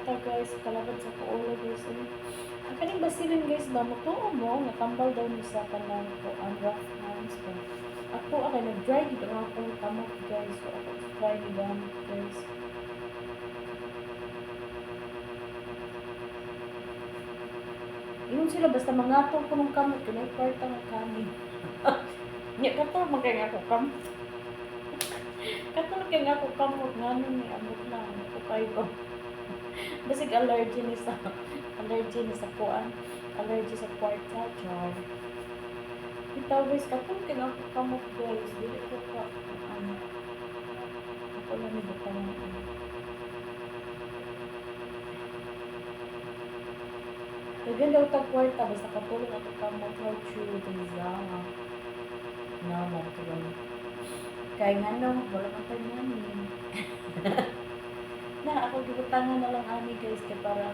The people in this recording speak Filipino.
kwarta guys, kalabot sa kaulo guys. Ang kaning basilin guys ba, mutuo mo, natambal daw ni sa kanang ko, ang rough hands ko. Ako, nag-dry dito nga akong kamot guys. So, ako try ni gamit guys. Yun sila, basta mangatong ko ng kamot, kinay kwarta ng kanin. Nya, katulog magkaya ako kamot. Katulog kaya ako kamot, nga nun ni amot na, ako kayo. Basig allergy ni sa kuan, allergy sa kwarta, char. Itaw guys, katulog kaya ako kamot guys, dili ko ka, ako lang ni butang ng Kaya daw tag kwarta, basta katulog ako kamot, how true it is, naman ko lang. Kaya nga no, wala kang tayo namin. Na, ako gibutangan na lang ani guys, kaya para